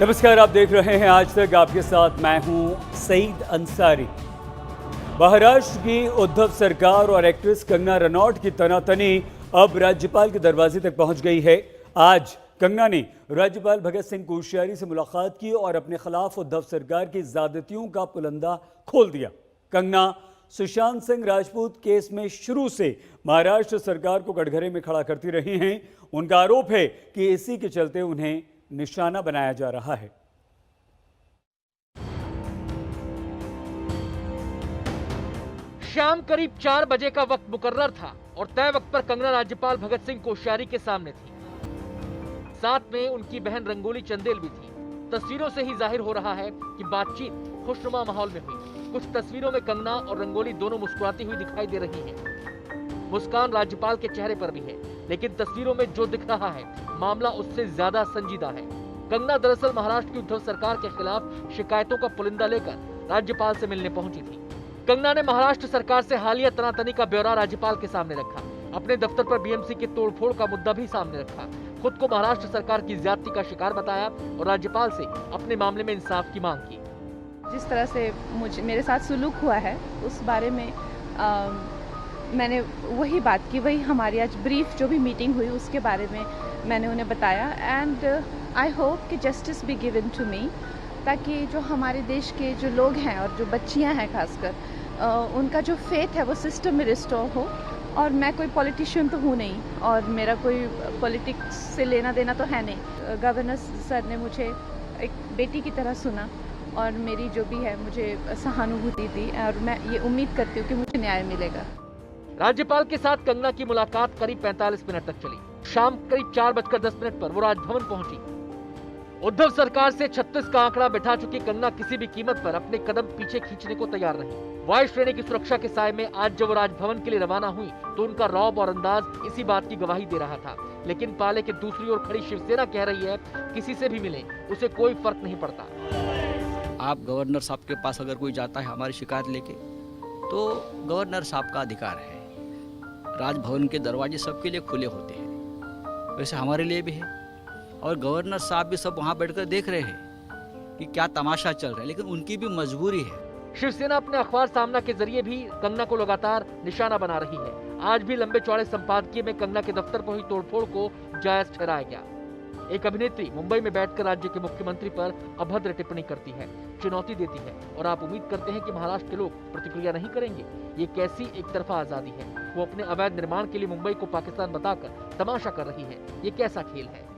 नमस्कार, आप देख रहे हैं आज तक। आपके साथ मैं हूं सईद अंसारी। महाराष्ट्र की उद्धव सरकार और एक्ट्रेस कंगना रनौत की तनातनी अब राज्यपाल के दरवाजे तक पहुंच गई है। आज कंगना ने राज्यपाल भगत सिंह कोश्यारी से मुलाकात की और अपने खिलाफ उद्धव सरकार की ज्यादतियों का पुलंदा खोल दिया। कंगना सुशांत सिंह राजपूत केस में शुरू से महाराष्ट्र सरकार को कटघरे में खड़ा करती रही हैं। उनका आरोप है कि इसी के चलते उन्हें निशाना बनाया जा रहा है। शाम करीब 4 बजे का वक्त मुकर्रर था और तय वक्त पर कंगना राज्यपाल भगत सिंह कोश्यारी के सामने थी। साथ में उनकी बहन रंगोली चंदेल भी थी। तस्वीरों से ही जाहिर हो रहा है कि बातचीत खुशनुमा माहौल में हुई। कुछ तस्वीरों में कंगना और रंगोली दोनों मुस्कुराती हुई दिखाई दे रही हैं। मुस्कान राज्यपाल के चेहरे पर भी है, लेकिन तस्वीरों में जो दिख रहा है मामला उससे ज्यादा संजीदा है। कंगना दरअसल महाराष्ट्र की उद्धव सरकार के खिलाफ शिकायतों का पुलिंदा लेकर राज्यपाल से मिलने पहुंची थी। कंगना ने महाराष्ट्र सरकार से हालिया तनातनी का ब्यौरा राज्यपाल के सामने रखा। अपने दफ्तर पर बीएमसी के तोड़फोड़ का मुद्दा भी सामने रखा। खुद को महाराष्ट्र सरकार की ज्यादती का शिकार बताया और राज्यपाल से अपने मामले में इंसाफ की मांग की। जिस तरह से मेरे साथ सुलूक हुआ है उस बारे में मैंने वही बात की, वही हमारी आज ब्रीफ जो भी मीटिंग हुई उसके बारे में मैंने उन्हें बताया। एंड आई होप कि justice be given to me, ताकि जो हमारे देश के जो लोग हैं और जो बच्चियां हैं खासकर उनका जो फेथ है वो सिस्टम में रिस्टोर हो। और मैं कोई पॉलिटिशियन तो हूँ नहीं और मेरा कोई पॉलिटिक्स से लेना देना तो है नहीं। गवर्नर सर ने मुझे एक बेटी की तरह सुना और मेरी जो भी है मुझे सहानुभूति दी और मैं ये उम्मीद करती हूँ कि मुझे न्याय मिलेगा। राज्यपाल के साथ कंगना की मुलाकात करीब 45 मिनट तक चली। शाम करीब 4:10 पर वो राजभवन पहुंची। उद्धव सरकार से 36 का आंकड़ा बिठा चुकी कंगना किसी भी कीमत पर अपने कदम पीछे खींचने को तैयार रही। वायु श्रेणी की सुरक्षा के साए में आज जब वो राजभवन के लिए रवाना हुई तो उनका रौब और अंदाज इसी बात की गवाही दे रहा था। लेकिन पाले के दूसरी ओर खड़ी शिवसेना कह रही है किसी से भी मिले उसे कोई फर्क नहीं पड़ता। आप गवर्नर साहब के पास अगर कोई जाता है हमारी शिकायत लेके तो गवर्नर साहब का अधिकार है। राजभवन के दरवाजे सबके लिए खुले होते हैं, वैसे हमारे लिए भी है। और गवर्नर साहब भी सब वहाँ बैठकर देख रहे हैं कि क्या तमाशा चल रहा है, लेकिन उनकी भी मजबूरी है। शिवसेना अपने अखबार सामना के जरिए भी कंगना को लगातार निशाना बना रही है। आज भी लंबे चौड़े संपादकीय में कंगना के दफ्तर पर हुई तोड़फोड़ को जायज ठहराया गया। एक अभिनेत्री मुंबई में बैठकर राज्य के मुख्यमंत्री पर अभद्र टिप्पणी करती है, चुनौती देती है और आप उम्मीद करते हैं कि महाराष्ट्र के लोग प्रतिक्रिया नहीं करेंगे। ये कैसी एक तरफा आजादी है? वो अपने अवैध निर्माण के लिए मुंबई को पाकिस्तान बताकर तमाशा कर रही है। ये कैसा खेल है?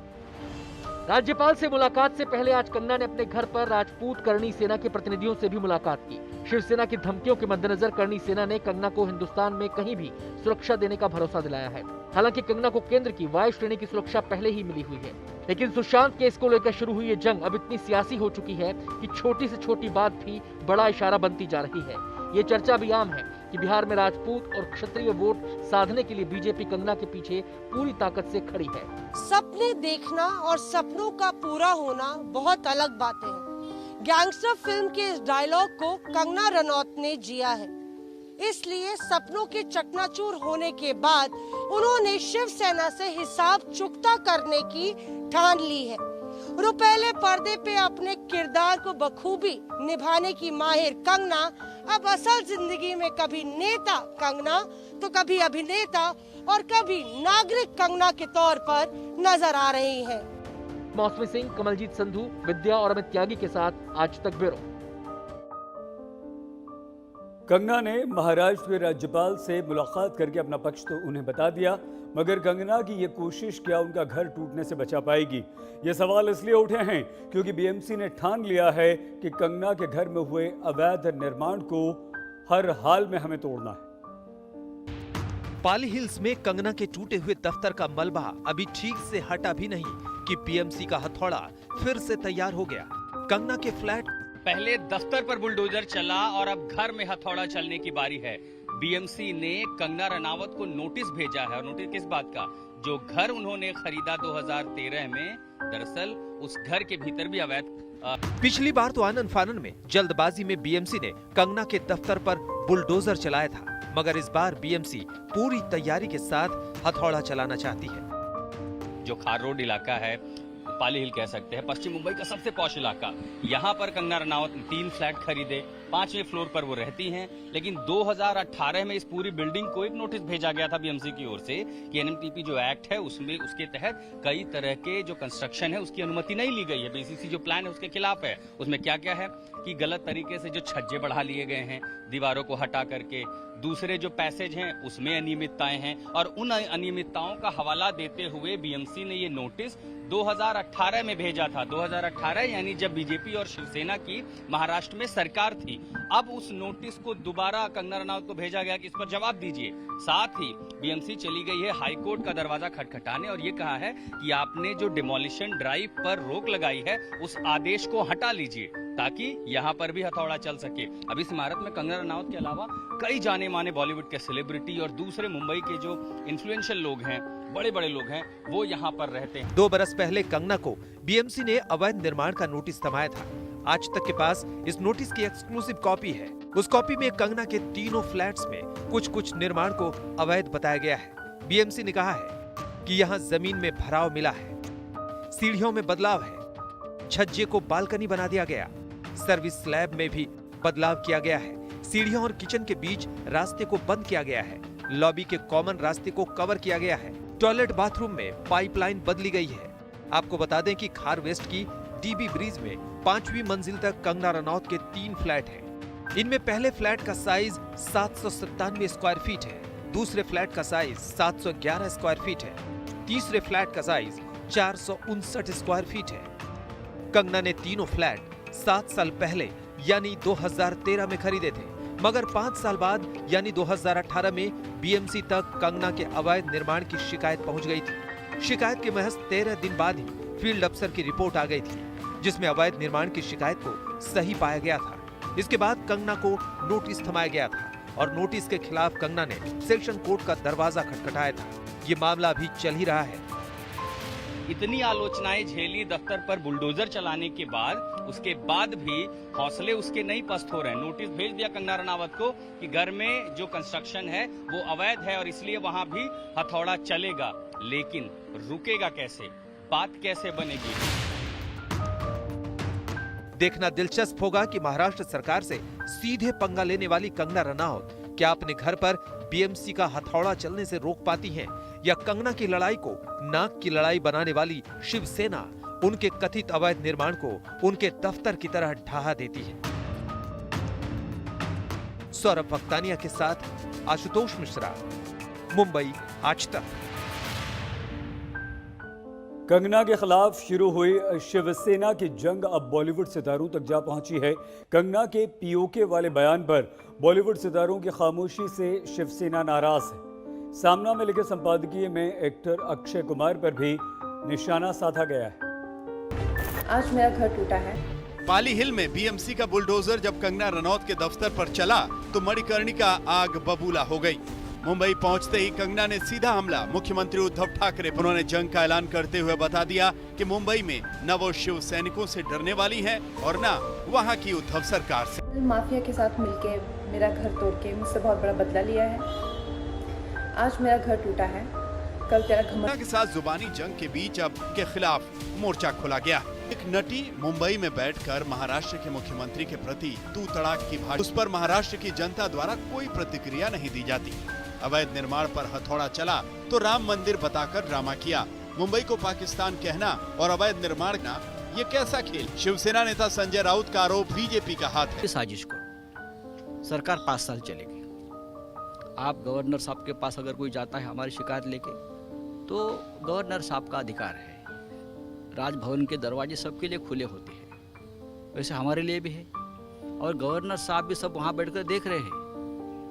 राज्यपाल से मुलाकात से पहले आज कंगना ने अपने घर पर राजपूत करणी सेना के प्रतिनिधियों से भी मुलाकात की। शिवसेना की धमकियों के मद्देनजर करणी सेना ने कंगना को हिंदुस्तान में कहीं भी सुरक्षा देने का भरोसा दिलाया है। हालांकि कंगना को केंद्र की वायु श्रेणी की सुरक्षा पहले ही मिली हुई है, लेकिन सुशांत केस को लेकर शुरू हुई ये जंग अब इतनी सियासी हो चुकी है कि छोटी से छोटी बात भी बड़ा इशारा बनती जा रही है। ये चर्चा भी आम है कि बिहार में राजपूत और क्षत्रिय वोट साधने के लिए बीजेपी कंगना के पीछे पूरी ताकत से खड़ी है। सपने देखना और सपनों का पूरा होना बहुत अलग बातें हैं। गैंगस्टर फिल्म के इस डायलॉग को कंगना रनौत ने जिया है, इसलिए सपनों के चकनाचूर होने के बाद उन्होंने शिवसेना से हिसाब चुकता करने की ठान ली है। रुपहले पर्दे पे अपने किरदार को बखूबी निभाने की माहिर कंगना अब असल जिंदगी में कभी नेता कंगना तो कभी अभिनेता और कभी नागरिक कंगना के तौर पर नजर आ रही है। मौसमी सिंह, कमलजीत संधू, विद्या और अमित त्यागी के साथ आज तक ब्यूरो। कंगना ने महाराष्ट्र के राज्यपाल से मुलाकात करके अपना पक्ष तो उन्हें बता दिया, मगर कंगना की ये कोशिश क्या उनका घर टूटने से बचा पाएगी? ये सवाल इसलिए उठे हैं क्योंकि बीएमसी ने ठान लिया है कि कंगना के घर में हुए अवैध निर्माण को हर हाल में हमें तोड़ना है। पाली हिल्स में कंगना के टूटे हुए दफ्तर का मलबा अभी ठीक से हटा भी नहीं कि बीएमसी का हथौड़ा फिर से तैयार हो गया। कंगना के फ्लैट पहले दफ्तर पर बुलडोजर चला और अब घर में हथौड़ा चलने की बारी है। बीएमसी ने कंगना रनावत को नोटिस भेजा है। और नोटिस किस बात का? जो घर उन्होंने खरीदा 2013 में, दरअसल उस घर के भीतर भी अवैध पिछली बार तो आनन फानन में जल्दबाजी में बीएमसी ने कंगना के दफ्तर पर बुलडोजर चलाया था, मगर इस बार बीएमसी पूरी तैयारी के साथ हथौड़ा चलाना चाहती है। जो खार रोड इलाका है, पाली हिल कह सकते हैं, पश्चिम मुंबई का सबसे पॉश इलाका। यहाँ पर कंगना रनावत ने 3 फ्लैट खरीदे, 5वें फ्लोर पर वो रहती हैं। लेकिन 2018 में इस पूरी बिल्डिंग को एक नोटिस भेजा गया था बीएमसी की ओर से कि एनएमटीपी जो एक्ट है उसमें उसके तहत कई तरह के जो कंस्ट्रक्शन है उसकी अनुमति नहीं ली गई है। बीसीसी जो प्लान है उसके खिलाफ है। उसमें क्या क्या है कि गलत तरीके से जो छज्जे बढ़ा लिए गए हैं, दीवारों को हटा करके, दूसरे जो पैसेज हैं उसमें अनियमितताएं हैं, और उन अनियमितताओं का हवाला देते हुए बीएमसी ने ये नोटिस 2018 में भेजा था। 2018 यानी जब बीजेपी और शिवसेना की महाराष्ट्र में सरकार थी। अब उस नोटिस को दोबारा कंगना रनावत को भेजा गया कि इस पर जवाब दीजिए। साथ ही बीएमसी चली गई है हाईकोर्ट का दरवाजा खटखटाने और ये कहा है कि आपने जो डिमोलिशन ड्राइव पर रोक लगाई है उस आदेश को हटा लीजिए ताकि यहाँ पर भी हथौड़ा चल सके। अब इस इमारत में कंगना रनावत के अलावा कई जाने माने बॉलीवुड के सेलिब्रिटी और दूसरे मुंबई के जो इन्फ्लुएंशियल लोग हैं, बड़े बड़े लोग हैं, वो यहाँ पर रहते हैं। 2 बरस पहले कंगना को बीएमसी ने अवैध निर्माण का नोटिस थमाया था। आज तक के पास इस नोटिस की एक्सक्लूसिव कॉपी है। उस कॉपी में कंगना के तीनों फ्लैट्स में कुछ निर्माण को अवैध बताया गया है। बीएमसी ने कहा है कि यहाँ जमीन में भराव मिला है, सीढ़ियों में बदलाव है, छज्जे को बालकनी बना दिया गया, सर्विस स्लैब में भी बदलाव किया गया है, सीढ़ियों और किचन के बीच रास्ते को बंद किया गया है, लॉबी के कॉमन रास्ते को कवर किया गया है, टॉयलेट बाथरूम में पाइपलाइन बदली गई है। आपको बता दें कि खार वेस्ट की डीबी ब्रिज में 5वीं मंजिल तक कंगना रनौत के 3 फ्लैट हैं। इनमें पहले फ्लैट का साइज 797 स्क्वायर फीट है, दूसरे फ्लैट का साइज 711 स्क्वायर फीट है, तीसरे फ्लैट का साइज 459 स्क्वायर फीट है। कंगना ने तीनों फ्लैट 7 साल पहले यानी 2013 में खरीदे थे, मगर 5 साल बाद यानी 2018 में बीएमसी तक कंगना के अवैध निर्माण की शिकायत पहुंच गई थी। शिकायत के महज 13 दिन बाद ही फील्ड अफसर की रिपोर्ट आ गई थी, जिसमें अवैध निर्माण की शिकायत को सही पाया गया था। इसके बाद कंगना को नोटिस थमाया गया था और नोटिस के खिलाफ कंगना ने सेक्शन कोर्ट का दरवाजा खटखटाया था। ये मामला अभी चल ही रहा है। इतनी आलोचनाएं झेली दफ्तर पर बुलडोजर चलाने के बाद, उसके बाद भी हौसले उसके नहीं पस्त हो रहे हैं। नोटिस भेज दिया कंगना रनावत को कि घर में जो कंस्ट्रक्शन है वो अवैध है और इसलिए वहां भी हथौड़ा चलेगा, लेकिन रुकेगा कैसे, बात कैसे बनेगी? देखना दिलचस्प होगा कि महाराष्ट्र सरकार से सीधे पंगा लेने वाली कंगना रनावत क्या अपने घर पर बीएमसी का हथौड़ा चलने से रोक पाती हैं, या कंगना की लड़ाई को नाक की लड़ाई बनाने वाली शिवसेना उनके कथित अवैध निर्माण को उनके दफ्तर की तरह ढहा देती है। सौरभ भक्तानिया के साथ आशुतोष मिश्रा, मुंबई आज तक। कंगना के खिलाफ शुरू हुई शिवसेना की जंग अब बॉलीवुड सितारों तक जा पहुंची है। कंगना के पीओके वाले बयान पर बॉलीवुड सितारों की खामोशी से शिवसेना नाराज है। सामना में लिखे संपादकीय में एक्टर अक्षय कुमार पर भी निशाना साधा गया है। आज मेरा घर टूटा है। पाली हिल में बीएमसी का बुलडोजर जब कंगना रनौत के दफ्तर पर चला तो मणिकर्णिका आग बबूला हो गई। मुंबई पहुंचते ही कंगना ने सीधा हमला मुख्यमंत्री उद्धव ठाकरे पर। उन्होंने जंग का ऐलान करते हुए बता दिया कि मुंबई में न वो शिव सैनिकों से डरने वाली है और न वहां की उद्धव सरकार से। माफिया के साथ मिलके मेरा घर तोड़ के मुझसे बहुत बड़ा बदला लिया है। आज मेरा घर टूटा है, कल तेरा कंगना के साथ जुबानी जंग के बीच अब के खिलाफ मोर्चा खोला गया। एक नटी मुंबई में बैठकर महाराष्ट्र के मुख्यमंत्री के प्रति तू तड़ाक की भाषा, उस पर महाराष्ट्र की जनता द्वारा कोई प्रतिक्रिया नहीं दी जाती। अवैध निर्माण पर हथौड़ा चला तो राम मंदिर बताकर ड्रामा किया। मुंबई को पाकिस्तान कहना और अवैध निर्माण करना, ये कैसा खेल? शिवसेना नेता संजय राउत का आरोप बीजेपी का हाथ है। साजिश को सरकार 5 साल चलेगी। आप गवर्नर साहब के पास अगर कोई जाता है हमारी शिकायत लेके, तो गवर्नर साहब का अधिकार है। राजभवन के दरवाजे सबके लिए खुले होते हैं, वैसे हमारे लिए भी है। और गवर्नर साहब भी सब वहाँ बैठकर देख रहे हैं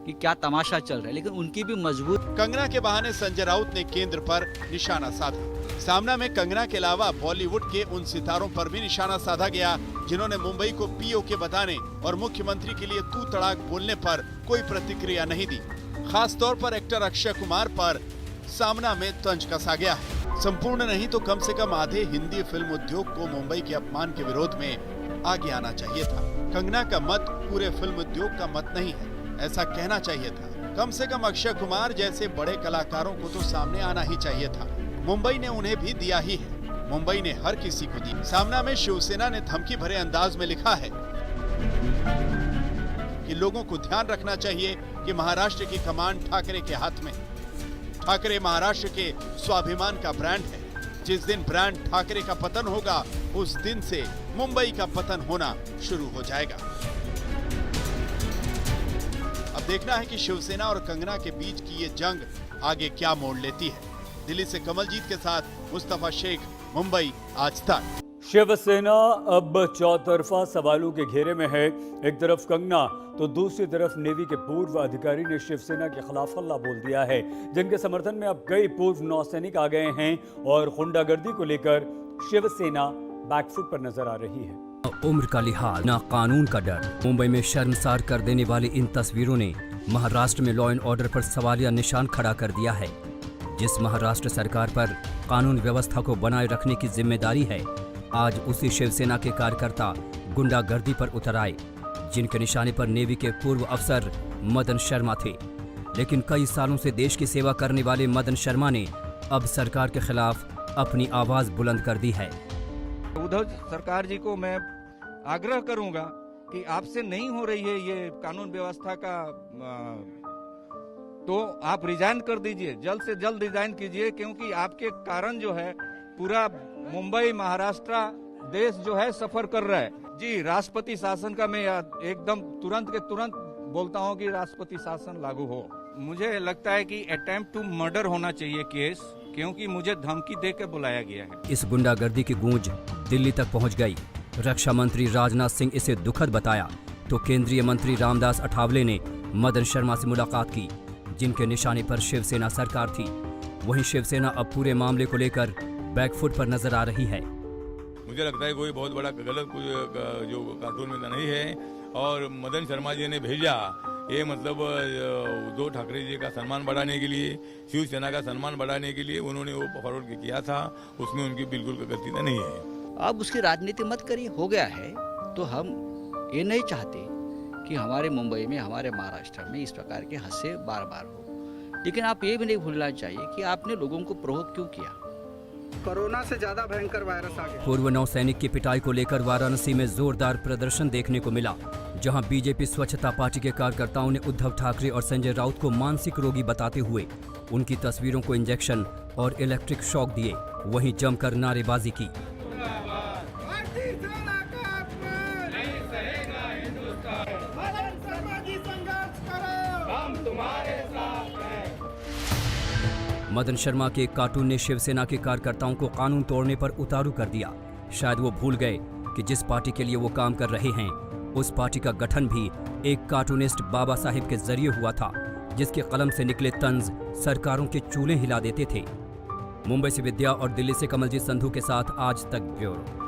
कि क्या तमाशा चल रहा है, लेकिन उनकी भी मजबूत। कंगना के बहाने संजय राउत ने केंद्र पर निशाना साधा। सामना में कंगना के अलावा बॉलीवुड के उन सितारों पर भी निशाना साधा गया जिन्होंने मुंबई को पीओके बताने और मुख्यमंत्री के लिए तू तड़ाक बोलने पर कोई प्रतिक्रिया नहीं दी। खास तौर पर एक्टर अक्षय कुमार पर सामना में तंज कसा गया है। संपूर्ण नहीं तो कम से कम आधे हिंदी फिल्म उद्योग को मुंबई के अपमान के विरोध में आगे आना चाहिए था। कंगना का मत पूरे फिल्म उद्योग का मत नहीं है, ऐसा कहना चाहिए था। कम से कम अक्षय कुमार जैसे बड़े कलाकारों को तो सामने आना ही चाहिए था। मुंबई ने उन्हें भी दिया ही है। मुंबई ने हर किसी को दी। सामना में शिवसेना ने धमकी भरे अंदाज में लिखा है कि लोगों को ध्यान रखना चाहिए कि महाराष्ट्र की कमान ठाकरे के हाथ में। ठाकरे महाराष्ट्र के स्वाभिमान का ब्रांड है। जिस दिन ब्रांड ठाकरे का पतन होगा, उस दिन से मुंबई का पतन होना शुरू हो जाएगा। अब देखना है कि शिवसेना और कंगना के बीच की ये जंग आगे क्या मोड़ लेती है। दिल्ली से कमलजीत के साथ मुस्तफा शेख, मुंबई आज तक। शिवसेना अब चौतरफा सवालों के घेरे में है। एक तरफ कंगना तो दूसरी तरफ नेवी के पूर्व अधिकारी ने शिवसेना के खिलाफ हल्ला बोल दिया है, जिनके समर्थन में अब कई पूर्व नौसैनिक आ गए हैं और गुंडागर्दी को लेकर शिवसेना बैकफुट पर नजर आ रही है। उम्र का लिहाज, ना कानून का डर। मुंबई में शर्मसार कर देने वाली इन तस्वीरों ने महाराष्ट्र में लॉ एंड ऑर्डर पर सवालिया निशान खड़ा कर दिया है। जिस महाराष्ट्र सरकार पर कानून व्यवस्था को बनाए रखने की जिम्मेदारी है, आज उसी शिवसेना के कार्यकर्ता गुंडागर्दी पर उतर आए, जिनके निशाने पर नेवी के पूर्व अफसर मदन शर्मा थे। लेकिन कई सालों से देश की सेवा करने वाले मदन शर्मा ने अब सरकार के खिलाफ अपनी आवाज बुलंद कर दी है। उद्धव सरकार जी को मैं आग्रह करूंगा कि आपसे नहीं हो रही है ये कानून व्यवस्था का, तो आप रिजाइन कर दीजिए, जल्द से जल्द रिजाइन कीजिए, क्योंकि आपके कारण जो है पूरा मुंबई, महाराष्ट्र, देश जो है सफर कर रहा है। जी, राष्ट्रपति शासन का मैं एकदम तुरंत के तुरंत बोलता हूं कि राष्ट्रपति शासन लागू हो। मुझे लगता है कि अटेम्प्ट टू मर्डर होना चाहिए केस, क्योंकि मुझे धमकी देकर बुलाया गया है। इस गुंडागर्दी की गूंज दिल्ली तक पहुंच गई। रक्षा मंत्री राजनाथ सिंह इसे दुखद बताया तो केंद्रीय मंत्री रामदास अठावले ने मदन शर्मा से मुलाकात की, जिनके निशाने पर शिवसेना सरकार थी। वहीं शिवसेना अब पूरे मामले को लेकर बैकफुट पर नजर आ रही है। मुझे लगता है कोई बहुत बड़ा गलत कुछ जो कानून में नहीं है, और मदन शर्मा जी ने भेजा ये मतलब उद्धव ठाकरे जी का सम्मान बढ़ाने के लिए, शिवसेना का सम्मान बढ़ाने के लिए उन्होंने वो फॉरवर्ड किया था। उसमें उनकी बिल्कुल गलती नहीं है। अब उसकी राजनीति मत करिए, हो गया है। तो हम ये नहीं चाहते कि हमारे मुंबई में, हमारे महाराष्ट्र में इस प्रकार के हादसे बार बार हो। लेकिन आप ये भी नहीं भूलना चाहिए कि आपने लोगों को प्रोवोक क्यों किया। कोरोना से ज्यादा भयंकर वायरस आ गया। पूर्व नौसैनिक की पिटाई को लेकर वाराणसी में जोरदार प्रदर्शन देखने को मिला, जहां बीजेपी स्वच्छता पार्टी के कार्यकर्ताओं ने उद्धव ठाकरे और संजय राउत को मानसिक रोगी बताते हुए उनकी तस्वीरों को इंजेक्शन और इलेक्ट्रिक शॉक दिए, वहीं जमकर नारेबाजी की। मदन शर्मा के एक कार्टून ने शिवसेना के कार्यकर्ताओं को कानून तोड़ने पर उतारू कर दिया। शायद वो भूल गए कि जिस पार्टी के लिए वो काम कर रहे हैं, उस पार्टी का गठन भी एक कार्टूनिस्ट बाबा साहिब के जरिए हुआ था, जिसके कलम से निकले तंज सरकारों के चूल्हे हिला देते थे। मुंबई से विद्या और दिल्ली से कमलजीत संधू के साथ आज तक ब्यूरो।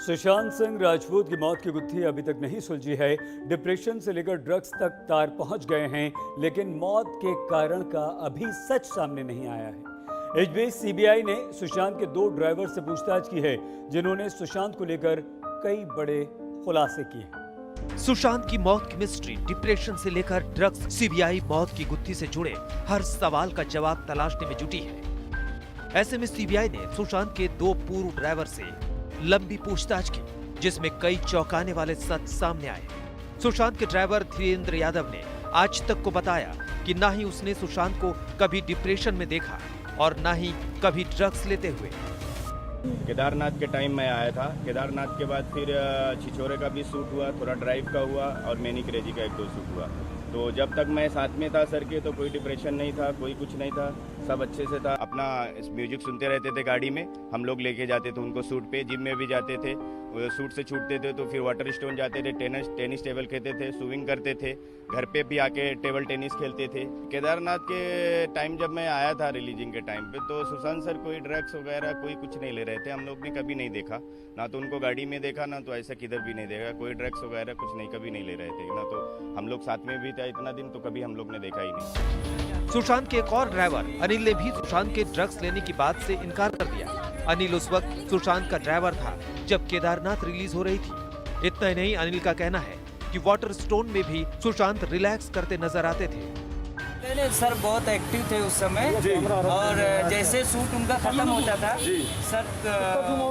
सुशांत सिंह राजपूत की मौत की गुत्थी अभी तक नहीं सुलझी है। डिप्रेशन से लेकर ड्रग्स तक तार पहुंच गए हैं, लेकिन मौत के कारण का अभी सच सामने नहीं आया है। इस बीच सीबीआई ने सुशांत के 2 ड्राइवर से पूछताछ की है, जिन्होंने सुशांत को लेकर कई बड़े खुलासे किए। सुशांत की मौत की मिस्ट्री, डिप्रेशन से लेकर ड्रग्स, सीबीआई मौत की गुत्थी से जुड़े हर सवाल का जवाब तलाशने में जुटी है। ऐसे में सीबीआई ने सुशांत के 2 पूर्व ड्राइवर से लंबी पूछताछ की, जिसमें कई चौंकाने वाले सच सामने आए। सुशांत के ड्राइवर धीरेन्द्र यादव ने आज तक को बताया कि ना ही उसने सुशांत को कभी डिप्रेशन में देखा और ना ही कभी ड्रग्स लेते हुए। केदारनाथ के टाइम में आया था। केदारनाथ के बाद फिर छिछोरे का भी शूट हुआ, थोड़ा ड्राइव का हुआ और मैनी क्रेजी का 1-2 शूट हुआ। तो जब तक मैं साथ में था सर के, तो कोई डिप्रेशन नहीं था, कोई कुछ नहीं था, सब अच्छे से था। अपना म्यूजिक सुनते रहते थे गाड़ी में, हम लोग लेके जाते थे उनको शूट पे, जिम में भी जाते थे, शूट से छूटते थे तो फिर वाटर स्टोन जाते थे, टेनिस टेबल खेलते थे, स्विमिंग करते थे, घर पे भी आके टेबल टेनिस खेलते थे। केदारनाथ के टाइम जब मैं आया था रिलीजिंग के टाइम पे, तो सुशांत सर कोई ड्रग्स वगैरह कोई कुछ नहीं ले रहे थे। हम लोग ने कभी नहीं देखा, ना तो उनको गाड़ी में देखा, ना तो ऐसा किधर भी नहीं देखा। कोई ड्रग्स वगैरह कुछ नहीं, कभी नहीं ले रहे थे, ना तो हम लोग साथ में भी था इतना दिन, तो कभी हम लोग ने देखा ही नहीं। सुशांत के एक और ड्राइवर अनिल ने भी सुशांत के ड्रग्स लेने की बात से इनकार कर दिया। अनिल उस वक्त सुशांत का ड्राइवर था जब केदारनाथ रिलीज हो रही थी। इतना ही नहीं, अनिल का कहना है कि वाटर स्टोन में भी सुशांत रिलैक्स करते नजर आते थे। नहीं नहीं सर, बहुत एक्टिव थे उस समय। और जैसे शूट उनका खत्म होता था सर,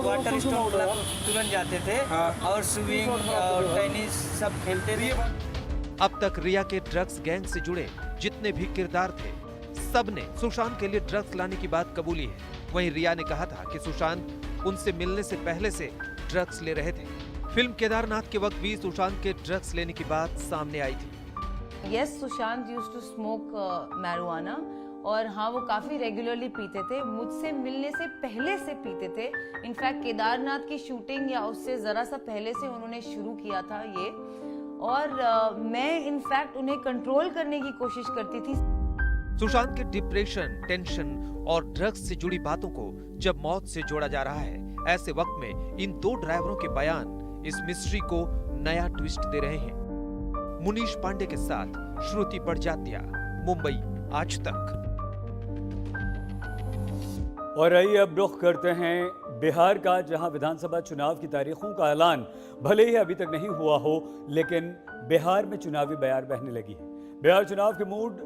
वाटर स्टोन क्लब तुरंत जाते थे और स्विमिंग और टेनिस सब खेलते थे। अब तक रिया के ड्रग्स गैंग से जुड़े जितने भी किरदार थे, सब ने सुशांत के लिए ड्रग्स लाने की बात कबूली है। वहीं रिया ने कहा था कि सुशांत उनसे मिलने से पहले से ड्रग्स ले रहे थे। फिल्म केदारनाथ के वक्त भी सुशांत के ड्रग्स लेने की बात सामने आई थी। Yes, Sushant used to smoke marijuana और हाँ, वो काफी रेगुलरली पीते थे। मुझसे मिलने से पहले से पीते थे। इनफैक्ट केदारनाथ की शूटिंग या उससे जरा सा पहले से उन्होंने शुरू किया था ये। और मैं इनफैक्ट उन्हें कंट्रोल करने की कोशिश करती थी। सुशांत के डिप्रेशन, टेंशन और ड्रग्स से जुड़ी बातों को जब मौत से जोड़ा जा रहा है, ऐसे वक्त में इन दो ड्राइवरों के बयान इस मिस्ट्री को नया ट्विस्ट दे रहे हैं। मुनीश पांडे के साथ श्रुति बड़जात्या, मुंबई आज तक। और आइए अब रुख करते हैं बिहार का, जहां विधानसभा चुनाव की तारीखों का ऐलान भले ही अभी तक नहीं हुआ हो, लेकिन बिहार में चुनावी बयार बहने लगी है। बिहार चुनाव के मूड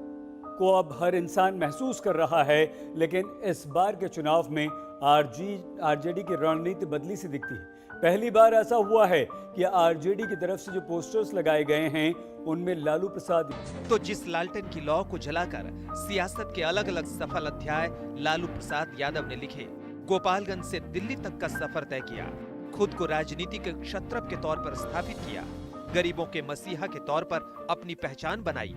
को अब हर इंसान महसूस कर रहा है, लेकिन इस बार के चुनाव में आरजेडी की रणनीति बदली सी दिखती है। पहली बार ऐसा हुआ है कि आरजेडी की तरफ से जो पोस्टर्स लगाए गए हैं उनमें लालू प्रसाद। तो जिस लालटेन की लौ को जलाकर सियासत के अलग अलग सफल अध्याय लालू प्रसाद यादव ने लिखे, गोपालगंज से दिल्ली तक का सफर तय किया, खुद को राजनीति के क्षत्रप के तौर पर स्थापित किया, गरीबों के मसीहा के तौर पर अपनी पहचान बनाई,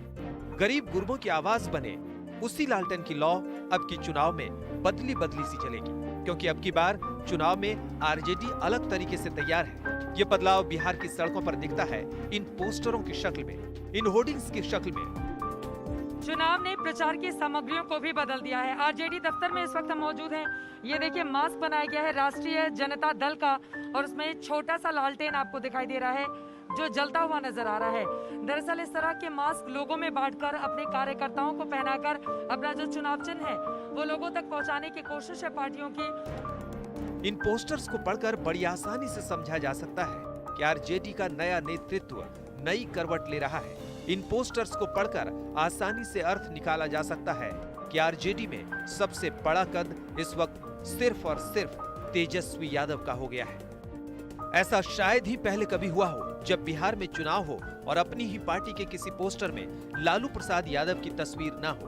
गरीब गुरबों की आवाज बने, उसी लालटेन की लौ अब की चुनाव में बदली बदली सी चलेगी, क्योंकि अब की बार चुनाव में आरजेडी अलग तरीके से तैयार है। ये बदलाव बिहार की सड़कों पर दिखता है इन पोस्टरों की शक्ल में, इन होर्डिंग्स की शक्ल में। चुनाव ने प्रचार की सामग्रियों को भी बदल दिया है। आरजेडी दफ्तर में इस वक्त हम मौजूद हैं। ये देखिए, मास्क बनाया गया है राष्ट्रीय जनता दल का और उसमें एक छोटा सा लालटेन आपको दिखाई दे रहा है जो जलता हुआ नजर आ रहा है। दरअसल इस तरह के मास्क लोगों में बांटकर अपने कार्यकर्ताओं को पहनाकर अपना जो चुनाव चिन्ह है वो लोगों तक पहुंचाने की कोशिश है पार्टियों की। इन पोस्टर्स को पढ़कर बड़ी आसानी से समझा जा सकता है कि आरजेडी का नया नेतृत्व नई करवट ले रहा है। इन पोस्टर्स को पढ़कर आसानी से अर्थ निकाला जा सकता है कि आरजेडी में सबसे बड़ा कद इस वक्त सिर्फ और सिर्फ तेजस्वी यादव का हो गया है। ऐसा शायद ही पहले कभी हुआ हो जब बिहार में चुनाव हो और अपनी ही पार्टी के किसी पोस्टर में लालू प्रसाद यादव की तस्वीर ना हो,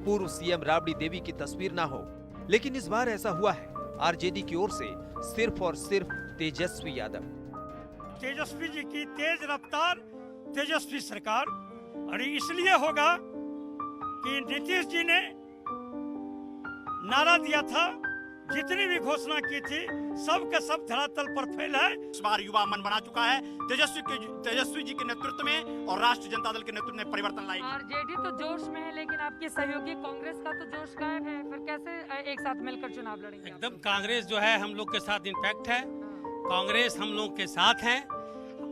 पूर्व सीएम राबड़ी देवी की तस्वीर ना हो, लेकिन इस बार ऐसा हुआ है आरजेडी की ओर से सिर्फ और सिर्फ तेजस्वी यादव। तेजस्वी जी की तेज रफ्तार तेजस्वी सरकार, और इसलिए होगा कि नीतीश जी ने नारा दिया था, जितनी भी घोषणा की थी सब का सब धरातल पर फैला है। इस बार युवा मन बना चुका है। तेजस्वी जी के नेतृत्व में और राष्ट्रीय जनता दल के नेतृत्व में परिवर्तन लाएगी। आरजेडी तो जोश में है, लेकिन आपके सहयोगी कांग्रेस का तो जोश गायब है। फिर कैसे एक साथ मिलकर चुनाव लड़ेंगे? एकदम कांग्रेस जो है हम लोग के साथ इम्पैक्ट है। कांग्रेस हम लोग के साथ है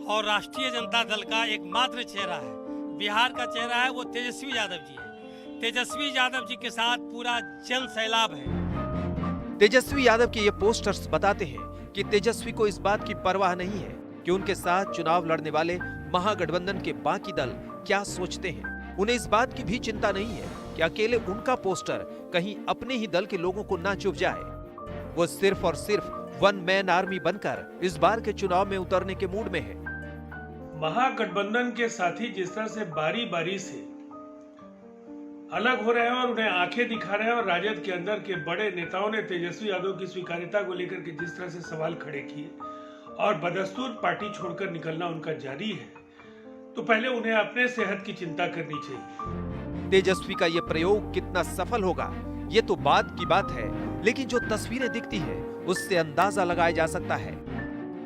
और राष्ट्रीय जनता दल का एकमात्र चेहरा है, बिहार का चेहरा है, वो तेजस्वी यादव जी है। तेजस्वी यादव जी के साथ पूरा जन सैलाब है। तेजस्वी यादव के ये पोस्टर्स बताते हैं कि तेजस्वी को इस बात की परवाह नहीं है कि उनके साथ चुनाव लड़ने वाले महागठबंधन के बाकी दल क्या सोचते हैं। उन्हें इस बात की भी चिंता नहीं है कि अकेले उनका पोस्टर कहीं अपने ही दल के लोगों को ना चुभ जाए। वो सिर्फ और सिर्फ वन मैन आर्मी बनकर इस बार के चुनाव में उतरने के मूड में है। महागठबंधन के साथी जिस तरह से बारी बारी से अलग हो रहे हैं और उन्हें आंखें दिखा रहे हैं, और राजद के अंदर के बड़े नेताओं ने तेजस्वी यादव की स्वीकार्यता को लेकर के जिस तरह से सवाल खड़े किए और बदस्तूर पार्टी छोड़कर निकलना उनका जारी है, तो पहले उन्हें अपने सेहत की चिंता करनी चाहिए। तेजस्वी का ये प्रयोग कितना सफल होगा ये तो बाद की बात है, लेकिन जो तस्वीरें दिखती है उससे अंदाजा लगाया जा सकता है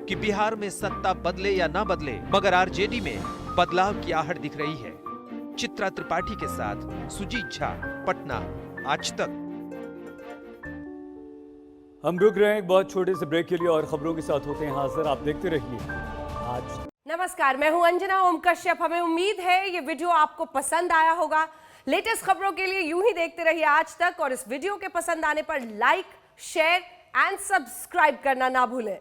कि बिहार में सत्ता बदले या ना बदले, मगर आरजेडी में बदलाव की आहट दिख रही है। चित्रा त्रिपाठी के साथ सुजीत झा, पटना, आज तक। हम रुक रहे हैं एक बहुत छोटे से ब्रेक के लिए और खबरों के साथ होते हैं हाजिर। आप देखते रहिए आज। नमस्कार, मैं हूं अंजना ओम कश्यप। हमें उम्मीद है ये वीडियो आपको पसंद आया होगा। लेटेस्ट खबरों के लिए यूं ही देखते रहिए आज तक, और इस वीडियो के पसंद आने पर लाइक, शेयर एंड सब्सक्राइब करना ना भूलें।